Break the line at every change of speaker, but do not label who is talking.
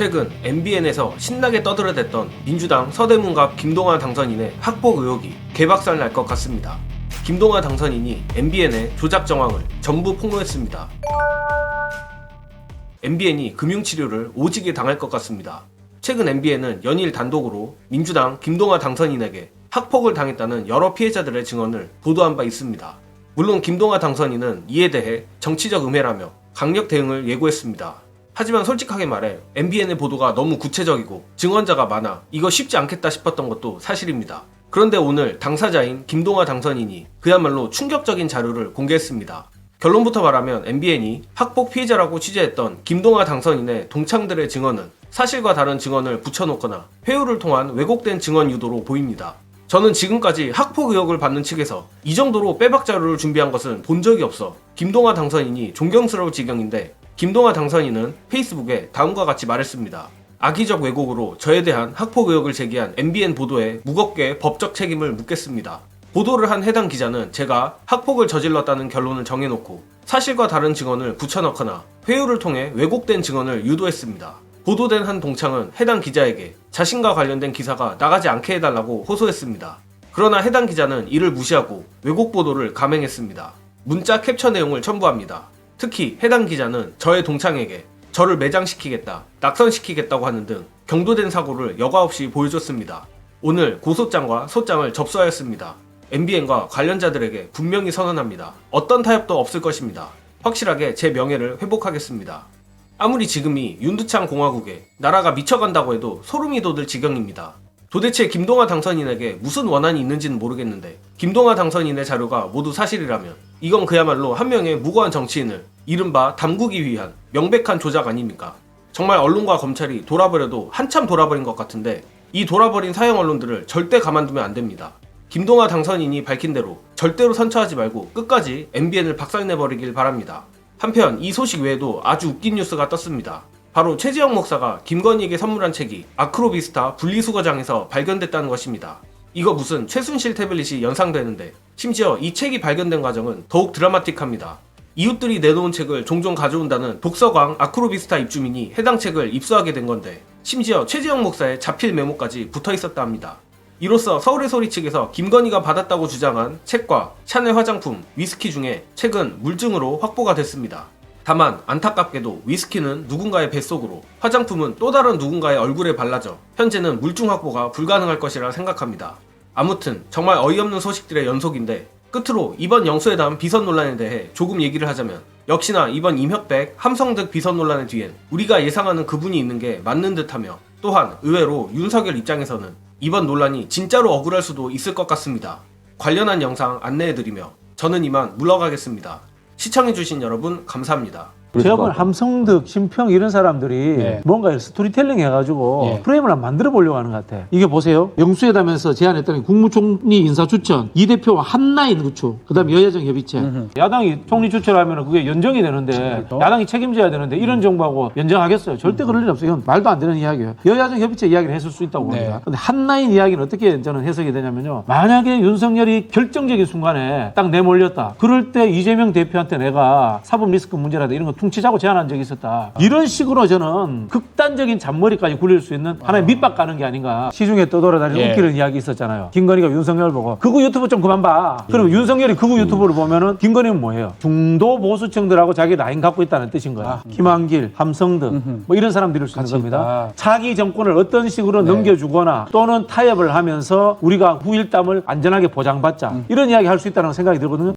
최근 MBN에서 신나게 떠들어댔던 민주당 서대문갑 김동완 당선인의 학폭 의혹이 개박살 날 것 같습니다. 김동완 당선인이 MBN의 조작 정황을 전부 폭로했습니다. MBN이 금융치료를 오지게 당할 것 같습니다. 최근 MBN은 연일 단독으로 민주당 김동완 당선인에게 학폭을 당했다는 여러 피해자들의 증언을 보도한 바 있습니다. 물론 김동완 당선인은 이에 대해 정치적 음해라며 강력 대응을 예고했습니다. 하지만 솔직하게 말해 MBN의 보도가 너무 구체적이고 증언자가 많아 이거 쉽지 않겠다 싶었던 것도 사실입니다. 그런데 오늘 당사자인 김동완 당선인이 그야말로 충격적인 자료를 공개했습니다. 결론부터 말하면 MBN이 학폭 피해자라고 취재했던 김동완 당선인의 동창들의 증언은 사실과 다른 증언을 붙여놓거나 회유를 통한 왜곡된 증언 유도로 보입니다. 저는 지금까지 학폭 의혹을 받는 측에서 이 정도로 빼박 자료를 준비한 것은 본 적이 없어 김동완 당선인이 존경스러울 지경인데, 김동완 당선인은 페이스북에 다음과 같이 말했습니다. 악의적 왜곡으로 저에 대한 학폭 의혹을 제기한 MBN 보도에 무겁게 법적 책임을 묻겠습니다. 보도를 한 해당 기자는 제가 학폭을 저질렀다는 결론을 정해놓고 사실과 다른 증언을 붙여넣거나 회유를 통해 왜곡된 증언을 유도했습니다. 보도된 한 동창은 해당 기자에게 자신과 관련된 기사가 나가지 않게 해달라고 호소했습니다. 그러나 해당 기자는 이를 무시하고 왜곡 보도를 감행했습니다. 문자 캡처 내용을 첨부합니다. 특히 해당 기자는 저의 동창에게 저를 매장시키겠다, 낙선시키겠다고 하는 등 경도된 사고를 여과 없이 보여줬습니다. 오늘 고소장과 소장을 접수하였습니다. MBN과 관련자들에게 분명히 선언합니다. 어떤 타협도 없을 것입니다. 확실하게 제 명예를 회복하겠습니다. 아무리 지금이 윤두창 공화국에 나라가 미쳐간다고 해도 소름이 돋을 지경입니다. 도대체 김동완 당선인에게 무슨 원한이 있는지는 모르겠는데 김동완 당선인의 자료가 모두 사실이라면 이건 그야말로 한 명의 무고한 정치인을 이른바 담그기 위한 명백한 조작 아닙니까? 정말 언론과 검찰이 돌아버려도 한참 돌아버린 것 같은데 이 돌아버린 사형 언론들을 절대 가만두면 안 됩니다. 김동완 당선인이 밝힌 대로 절대로 선처하지 말고 끝까지 MBN을 박살내버리길 바랍니다. 한편 이 소식 외에도 아주 웃긴 뉴스가 떴습니다. 바로 최지영 목사가 김건희에게 선물한 책이 아크로비스타 분리수거장에서 발견됐다는 것입니다. 이거 무슨 최순실 태블릿이 연상되는데 심지어 이 책이 발견된 과정은 더욱 드라마틱합니다. 이웃들이 내놓은 책을 종종 가져온다는 독서광 아크로비스타 입주민이 해당 책을 입수하게 된 건데 심지어 최지영 목사의 자필 메모까지 붙어 있었다 합니다. 이로써 서울의 소리 측에서 김건희가 받았다고 주장한 책과 샤넬 화장품, 위스키 중에 책은 물증으로 확보가 됐습니다. 다만 안타깝게도 위스키는 누군가의 뱃속으로, 화장품은 또 다른 누군가의 얼굴에 발라져 현재는 물증 확보가 불가능할 것이라 생각합니다. 아무튼 정말 어이없는 소식들의 연속인데 끝으로 이번 영수회담 비선 논란에 대해 조금 얘기를 하자면 역시나 이번 임혁백, 함성득 비선 논란의 뒤엔 우리가 예상하는 그분이 있는 게 맞는 듯하며 또한 의외로 윤석열 입장에서는 이번 논란이 진짜로 억울할 수도 있을 것 같습니다. 관련한 영상 안내해드리며 저는 이만 물러가겠습니다. 시청해주신 여러분 감사합니다.
제가 보면 함성득, 심평 이런 사람들이 뭔가 스토리텔링 해가지고 프레임을 한번 만들어 보려고 하는 것 같아. 이게 보세요. 영수회담에서 제안했던 국무총리 인사 추천, 이 대표와 한라인 구축, 그 다음에 여야정 협의체. 야당이 총리 추천하면 그게 연정이 되는데 야당이 책임져야 되는데 이런 정부하고 연정하겠어요? 절대 그럴 일 없어요. 이건 말도 안 되는 이야기예요. 여야정 협의체 이야기를 했을 수 있다고 봅니다. 근데 한라인 이야기는 어떻게 저는 해석이 되냐면요. 만약에 윤석열이 결정적인 순간에 딱 내몰렸다. 그럴 때 이재명 대표한테 내가 사법 리스크 문제라든가 이런 거 퉁치자고 제안한 적이 있었다. 이런 식으로 저는 극단적인 잔머리까지 굴릴 수 있는 하나의 밑밥 가는 게 아닌가. 시중에 떠돌아다니는 웃기는 이야기 있었잖아요. 김건희가 윤석열 보고 극우 유튜브 좀 그만 봐. 그러면 윤석열이 극우 유튜브를 보면은 김건희는 뭐예요? 중도 보수층들하고 자기 라인 갖고 있다는 뜻인 거야. 김한길, 함성득 뭐 이런 사람들일 수 있는 겁니다. 차기 정권을 어떤 식으로 넘겨주거나 또는 타협을 하면서 우리가 후일담을 안전하게 보장받자. 이런 이야기 할 수 있다는 생각이 들거든요.